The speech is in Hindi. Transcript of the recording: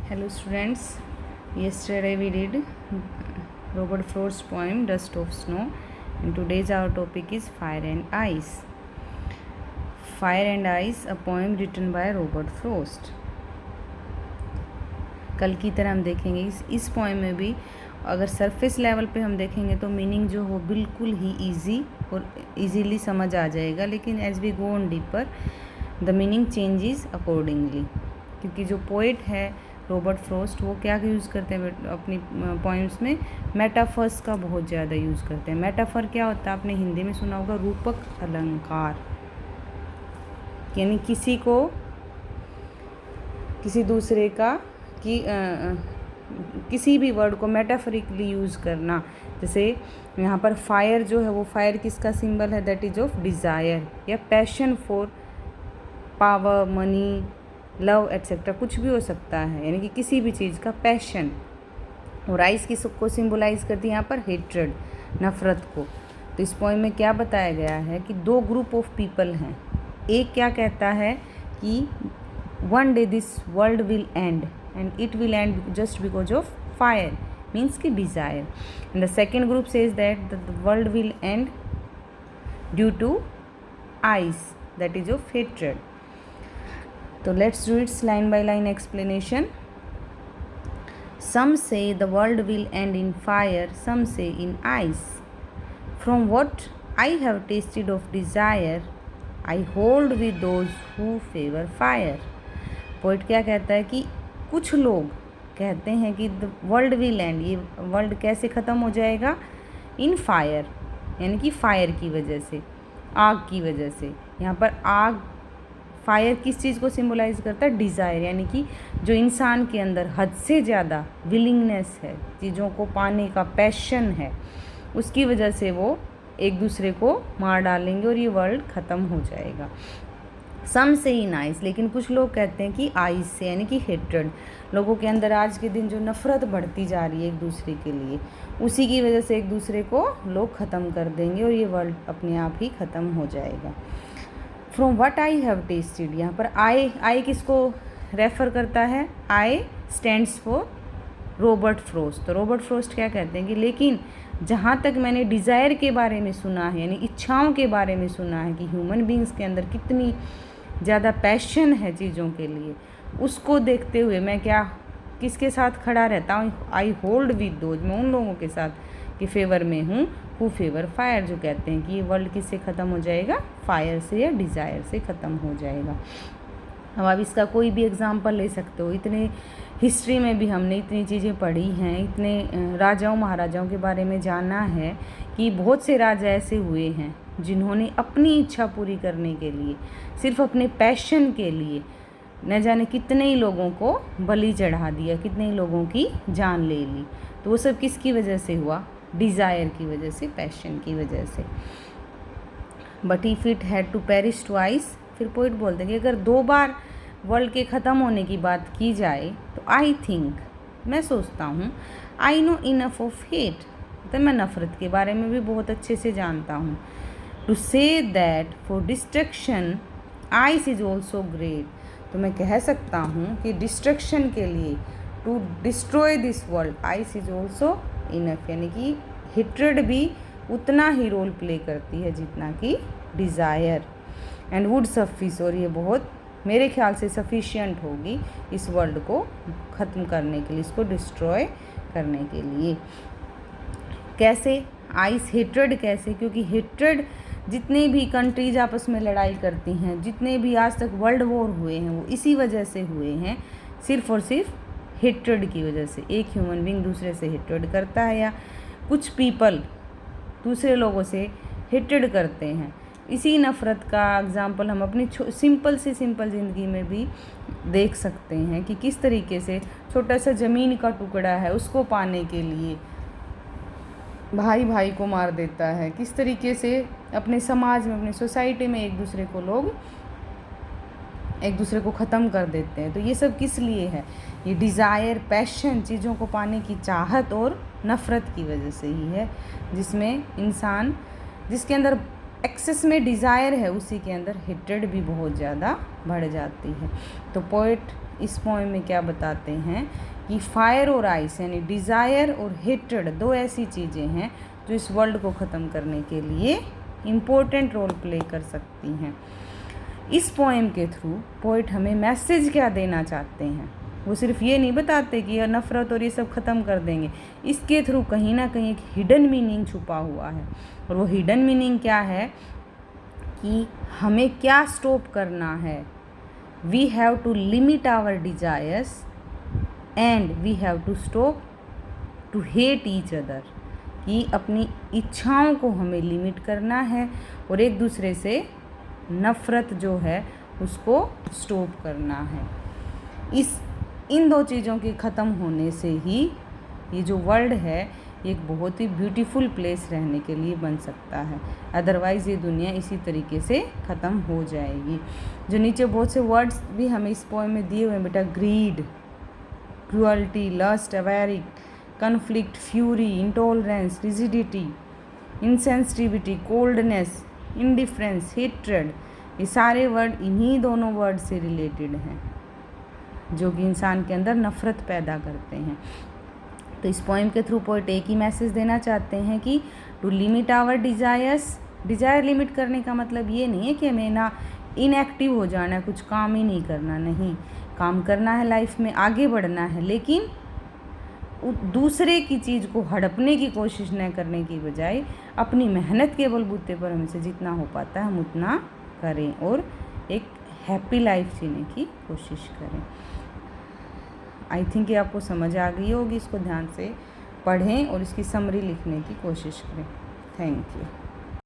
Hello students, yesterday we did Robert Frost's poem Dust of Snow, and today's our topic is Fire and Ice. Fire and Ice, a poem written by Robert Frost. कल की तरह हम देखेंगे इस पोएम में भी अगर सरफेस लेवल पे हम देखेंगे तो मीनिंग जो हो बिल्कुल ही इजी और इजीली समझ आ जाएगा, लेकिन as we go on deeper the meaning changes accordingly, क्योंकि जो पोइट है रॉबर्ट फ्रॉस्ट वो क्या यूज़ करते हैं अपनी पोइम्स में, मेटाफर्स का बहुत ज़्यादा यूज़ करते हैं। मेटाफर क्या होता है, आपने हिंदी में सुना होगा रूपक अलंकार, यानी किसी को किसी दूसरे का किसी भी वर्ड को मेटाफरिकली यूज़ करना। जैसे यहाँ पर फायर जो है वो फायर किसका सिंबल है, दैट इज ऑफ डिज़ायर या passion for power, money, love etcetera, कुछ भी हो सकता है, यानी कि किसी भी चीज़ का पैशन। और आइस किसको सिंबलाइज करती है यहाँ पर, हेट्रेड, नफ़रत को। तो इस पोएम में क्या बताया गया है कि दो ग्रुप ऑफ पीपल हैं। एक क्या कहता है कि one day this world will end and it will end just because of fire, means की desire. And the second group says that the world will end due to ice, that is of hatred. So let's do its line by line explanation. Some say the world will end in fire, some say in ice. From what I have tasted of desire, I hold with those who favor fire. Poet क्या कहता है कि कुछ लोग कहते हैं कि द वर्ल्ड विल एंड, ये वर्ल्ड कैसे ख़त्म हो जाएगा, इन फायर, यानी कि फायर की वजह से, आग की वजह से। यहाँ पर आग, फायर किस चीज़ को सिंबलाइज करता है, डिज़ायर, यानी कि जो इंसान के अंदर हद से ज़्यादा विलिंगनेस है, चीज़ों को पाने का पैशन है, उसकी वजह से वो एक दूसरे को मार डालेंगे और ये वर्ल्ड ख़त्म हो जाएगा। सम से इन आइस, लेकिन कुछ लोग कहते हैं कि आइस से, यानी कि हेट्रेड, लोगों के अंदर आज के दिन जो नफ़रत बढ़ती जा रही है एक दूसरे के लिए, उसी की वजह से एक दूसरे को लोग ख़त्म कर देंगे और ये वर्ल्ड अपने आप ही ख़त्म हो जाएगा। From what I have tested, यहाँ पर आई किसको रेफ़र करता है, आई स्टैंड्स फॉर रॉबर्ट फ्रॉस्ट। तो रॉबर्ट फ्रॉस्ट क्या कहते हैं कि लेकिन जहाँ तक मैंने डिज़ायर के बारे में सुना है, यानी इच्छाओं के बारे में सुना है कि ह्यूमन बींग्स के अंदर कितनी ज़्यादा पैशन है चीज़ों के लिए, उसको देखते हुए मैं क्या किसके साथ खड़ा रहता हूँ, आई होल्ड विद दोज, मैं उन लोगों के साथ के फेवर में हूँ हु फेवर फायर, जो कहते हैं कि ये वर्ल्ड किससे ख़त्म हो जाएगा, फायर से या डिज़ायर से ख़त्म हो जाएगा। अब आप इसका कोई भी एग्ज़ाम्पल ले सकते हो। इतने हिस्ट्री में भी हमने इतनी चीज़ें पढ़ी हैं, इतने राजाओं महाराजाओं के बारे में जाना है कि बहुत से राजा ऐसे हुए हैं जिन्होंने अपनी इच्छा पूरी करने के लिए, सिर्फ अपने पैशन के लिए, न जाने कितने ही लोगों को बलि चढ़ा दिया, कितने ही लोगों की जान ले ली। तो वो सब किसकी वजह से हुआ, डिज़ायर की वजह से, पैशन की वजह से। But if it had to perish twice, फिर पोइट बोलते हैं कि अगर दो बार वर्ल्ड के ख़त्म होने की बात की जाए तो आई थिंक, मैं सोचता हूँ, I know enough of hate, तो मैं नफ़रत के बारे में भी बहुत अच्छे से जानता हूँ, to say that for destruction ice is also great, तो मैं कह सकता हूँ कि डिस्ट्रक्शन के लिए, to destroy this world, ice is also enough, यानी कि हेट्रेड भी उतना ही रोल प्ले करती है जितना कि डिज़ायर, एंड वुड सफिस, और ये बहुत मेरे ख्याल से सफिशिएंट होगी इस वर्ल्ड को ख़त्म करने के लिए, इसको डिस्ट्रॉय करने के लिए। कैसे आइस, हेट्रेड कैसे, क्योंकि हेट्रेड, जितने भी कंट्रीज आपस में लड़ाई करती हैं, जितने भी आज तक वर्ल्ड वॉर हुए हैं, वो इसी वजह से हुए हैं, सिर्फ़ और सिर्फ हेट्रेड की वजह से। एक ह्यूमन बीइंग दूसरे से हेट्रेड करता है, या कुछ पीपल दूसरे लोगों से हेट्रेड करते हैं। इसी नफ़रत का एग्ज़ाम्पल हम अपनी सिंपल से सिंपल ज़िंदगी में भी देख सकते हैं कि किस तरीके से छोटा सा ज़मीन का टुकड़ा है, उसको पाने के लिए भाई भाई को मार देता है, किस तरीके से अपने समाज में, अपने सोसाइटी में एक दूसरे को ख़त्म कर देते हैं। तो ये सब किस लिए है, ये डिज़ायर, पैशन, चीज़ों को पाने की चाहत और नफ़रत की वजह से ही है, जिसमें इंसान, जिसके अंदर एक्सेस में डिज़ायर है, उसी के अंदर हेट्रेड भी बहुत ज़्यादा बढ़ जाती है। तो पोएट इस पोएम में क्या बताते हैं कि फायर और आइस यानी डिज़ायर और हेट्रेड दो ऐसी चीज़ें हैं जो इस वर्ल्ड को ख़त्म करने के लिए इम्पोर्टेंट रोल प्ले कर सकती हैं। इस पोएम के थ्रू पोइट हमें मैसेज क्या देना चाहते हैं, वो सिर्फ ये नहीं बताते कि यह नफ़रत और ये सब ख़त्म कर देंगे, इसके थ्रू कहीं ना कहीं एक हिडन मीनिंग छुपा हुआ है। और वो हिडन मीनिंग क्या है कि हमें क्या स्टॉप करना है। We have to limit our desires and we have to stop to hate each other, कि अपनी इच्छाओं को हमें लिमिट करना है और एक दूसरे से नफ़रत जो है उसको स्टॉप करना है। इन दो चीज़ों के ख़त्म होने से ही ये जो वर्ल्ड है ये एक बहुत ही ब्यूटीफुल प्लेस रहने के लिए बन सकता है, अदरवाइज़ ये दुनिया इसी तरीके से ख़त्म हो जाएगी। जो नीचे बहुत से वर्ड्स भी हमें इस पोएम में दिए हुए हैं बेटा, greed, cruelty, lust, avarice, conflict, fury, intolerance, rigidity, insensitivity, coldness, indifference, hatred, ये सारे वर्ड इन्हीं दोनों वर्ड से रिलेटेड हैं जो कि इंसान के अंदर नफ़रत पैदा करते हैं। तो इस पोएम के थ्रू पोएट एक ही मैसेज देना चाहते हैं कि to limit our desires. Desire limit करने का मतलब ये नहीं है कि हमें ना इनएक्टिव हो जाना है, कुछ काम ही नहीं करना, नहीं, काम करना है, लाइफ में आगे बढ़ना है, लेकिन दूसरे की चीज़ को हड़पने की कोशिश न करने की बजाय अपनी मेहनत के बलबूते पर हमसे जितना हो पाता है हम उतना करें और एक हैप्पी लाइफ जीने की कोशिश करें। आई थिंक ये आपको समझ आ गई होगी। इसको ध्यान से पढ़ें और इसकी समरी लिखने की कोशिश करें। Thank you.